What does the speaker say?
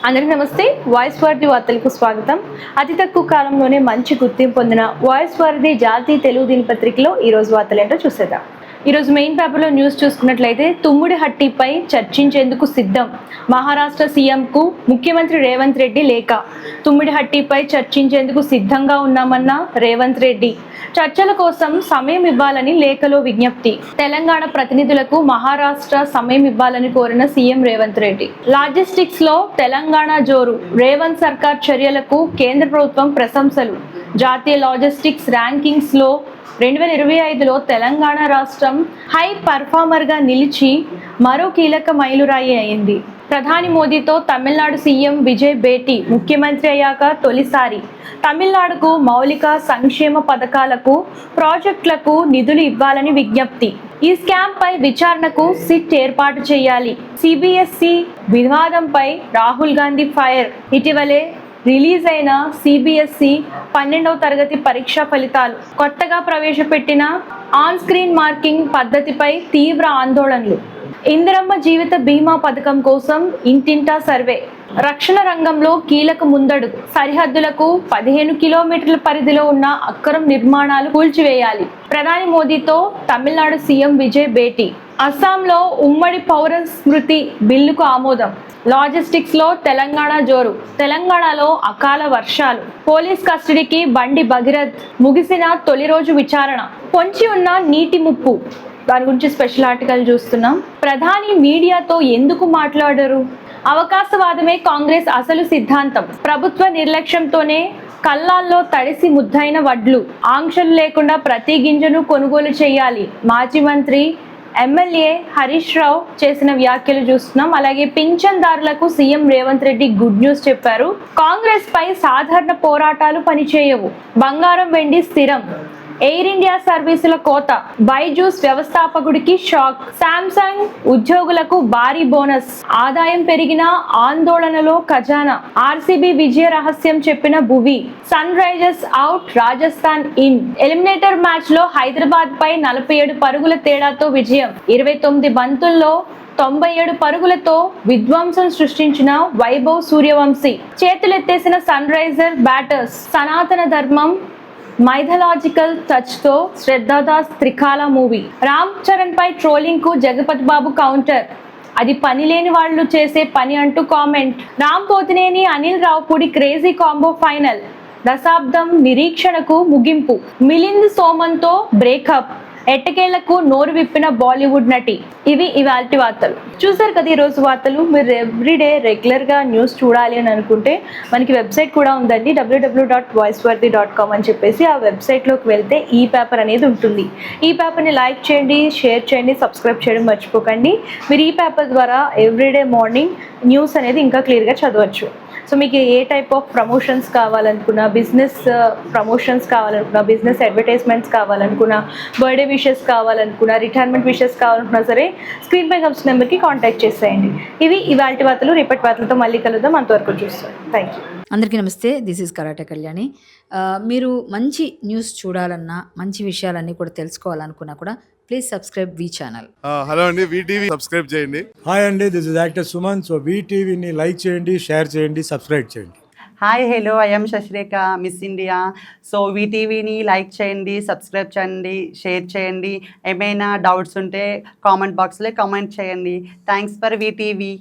అందరికీ నమస్తే. వాయిస్ వారిది వార్తలకు స్వాగతం. అతి తక్కువ కాలంలోనే మంచి గుర్తింపు పొందిన వాయిస్ వారిది జాతీయ తెలుగు దినపత్రికలో ఈరోజు వార్తలు ఏంటో చూసేద్దాం. ఈరోజు మెయిన్ పేపర్లో న్యూస్ చూసుకున్నట్లయితే తుమ్ముడి హట్టీపై చర్చించేందుకు సిద్ధం. మహారాష్ట్ర సీఎంకు ముఖ్యమంత్రి రేవంత్ రెడ్డి లేఖ. తుమ్మిడి హట్టీపై చర్చించేందుకు సిద్ధంగా ఉన్నామన్న రేవంత్ రెడ్డి. చర్చల కోసం సమయం ఇవ్వాలని లేఖలో విజ్ఞప్తి. తెలంగాణ ప్రతినిధులకు మహారాష్ట్ర సమయం ఇవ్వాలని కోరిన సీఎం రేవంత్ రెడ్డి. లాజిస్టిక్స్ లో తెలంగాణ జోరు. రేవంత్ సర్కార్ చర్యలకు కేంద్ర ప్రభుత్వం ప్రశంసలు. జాతీయ లాజిస్టిక్స్ ర్యాంకింగ్స్ లో 2025లో తెలంగాణ రాష్ట్రం హై పర్ఫార్మర్గా నిలిచి మరో కీలక మైలురాయి అయింది. ప్రధాని మోదీతో తమిళనాడు సీఎం విజయ్ భేటీ. ముఖ్యమంత్రి అయ్యాక తొలిసారి తమిళనాడుకు మౌలిక సంక్షేమ పథకాలకు ప్రాజెక్టులకు నిధులు ఇవ్వాలని విజ్ఞప్తి. ఈ స్కామ్ పై విచారణకు సిట్ ఏర్పాటు చేయాలి. సిబిఎస్ఈ వివాదంపై రాహుల్ గాంధీ ఫైర్. ఇటీవలే రిలీజ్ అయిన సిబిఎస్ఈ 12వ తరగతి పరీక్షా ఫలితాలు. కొత్తగా ప్రవేశపెట్టిన ఆన్ స్క్రీన్ మార్కింగ్ పద్ధతిపై తీవ్ర ఆందోళనలు. ఇందిరమ్మ జీవిత బీమా పథకం కోసం ఇంటింటా సర్వే. రక్షణ రంగంలో కీలక ముందడుగు. సరిహద్దులకు 15 కిలోమీటర్ల పరిధిలో ఉన్న అక్రమ నిర్మాణాలు కూల్చివేయాలి. ప్రధాని మోదీతో తమిళనాడు సీఎం విజయ్ భేటీ. అస్సాంలో ఉమ్మడి పౌర స్మృతి బిల్లుకు ఆమోదం. లాజిస్టిక్స్ లో తెలంగాణ జోరు. తెలంగాణలో అకాల వర్షాలు. పోలీస్ కస్టడీకి బండి భగీరథ్. ముగిసిన తొలి రోజు విచారణ. పొంచి ఉన్న నీటి ముప్పు. దాని గురించి స్పెషల్ ఆర్టికల్ చూస్తున్నాం. ప్రధాని మీడియాతో ఎందుకు మాట్లాడరు? అవకాశవాదమే కాంగ్రెస్ అసలు సిద్ధాంతం. ప్రభుత్వ నిర్లక్ష్యంతోనే కల్లాల్లో తడిసి ముద్దైన వడ్లు. ఆంక్షలు లేకుండా ప్రతి గింజను కొనుగోలు చేయాలి. మాజీ మంత్రి ఎమ్మెల్యే హరీష్ రావు చేసిన వ్యాఖ్యలు చూస్తున్నాం. అలాగే పింఛన్దారులకు CM Revanth Reddy good news చెప్పారు. కాంగ్రెస్ పై సాధారణ పోరాటాలు పనిచేయవు. బంగారం వెండి స్థిరం. ఎయిర్ ఇండియా సర్వీసుల కోత. బైజూస్ వ్యవస్థాపకుడికి షాక్. శాంసంగ్ ఉద్యోగులకు భారీ బోనస్. ఆదాయం పెరిగిన ఆందోళనలో ఖజానా. ఆర్సీబీ విజయ రహస్యం చెప్పిన Bhuvi. Sunrisers out, Rajasthan in. Eliminator match లో హైదరాబాద్ పై 47 పరుగుల తేడాతో విజయం. 29 బంతుల్లో 97 పరుగులతో విధ్వంసం సృష్టించిన వైభవ్ సూర్యవంశీ. చేతులెత్తేసిన Sunriser batters. Sanatana Dharma mythological touch తో శ్రద్ధాదాస్ త్రికాల మూవీ. రామ్ చరణ్ పై ట్రోలింగ్ కు జగపతి బాబు కౌంటర్. అది పని లేని వాళ్ళు చేసే పని అంటూ comment. Ram Pothineni Anil Ravipudi crazy combo final. దశాబ్దం నిరీక్షణకు ముగింపు. మిలింద్ సోమన్తో బ్రేకప్. ఎట్టకేళ్లకు నోరు విప్పిన బాలీవుడ్ నటి. ఇవి ఇవాల్టి వార్తలు. చూసారు కదా ఈరోజు వార్తలు. మీరు ఎవ్రీడే రెగ్యులర్గా న్యూస్ చూడాలి అని అనుకుంటే మనకి వెబ్సైట్ కూడా ఉందండి, www.voiceworthy.com అని చెప్పేసి. ఆ వెబ్సైట్లోకి వెళ్తే ఈ పేపర్ అనేది ఉంటుంది. ఈ పేపర్ని లైక్ చేయండి, షేర్ చేయండి, సబ్స్క్రైబ్ చేయడం మర్చిపోకండి. మీరు ఈ పేపర్ ద్వారా ఎవ్రీడే మార్నింగ్ న్యూస్ అనేది ఇంకా క్లియర్గా చదవచ్చు. సో మీకు ఏ టైప్ ఆఫ్ ప్రమోషన్స్ కావాలనుకున్నా, బిజినెస్ ప్రమోషన్స్ కావాలనుకున్నా, బిజినెస్ అడ్వర్టైజ్మెంట్స్ కావాలనుకున్నా, బర్త్డే విషెస్ కావాలనుకున్నా, రిటైర్మెంట్ విషెస్ కావాలనుకున్నా సరే స్క్రీన్ పై కనిపిస్తున్న నెంబర్కి కాంటాక్ట్ చేసేయండి. ఇవి ఇవాల్టి వార్తలు. రేపటి వార్తలతో మళ్ళీ కలుద్దాం. అంతవరకు చూస్తాం. Thank you. అందరికీ నమస్తే. This is karate Kalyani. మీరు మంచి న్యూస్ చూడాలన్నా, మంచి విషయాలన్నీ కూడా తెలుసుకోవాలనుకున్నా కూడా please subscribe V channel. Hello అండి, వీటీవీ సబ్స్క్రైబ్ చేయండి. హాయ్ అండి, this is actor Suman. So వీటీవీని లైక్ చేయండి, షేర్ చేయండి, సబ్స్క్రైబ్ చేయండి. Hi hello, I am Shashirekha, miss India. So వీటీవీని లైక్ చేయండి, సబ్స్క్రైబ్ చేయండి, షేర్ చేయండి. ఏమైనా డౌట్స్ ఉంటే కామెంట్ బాక్స్లో కామెంట్ చేయండి. Thanks for VTV.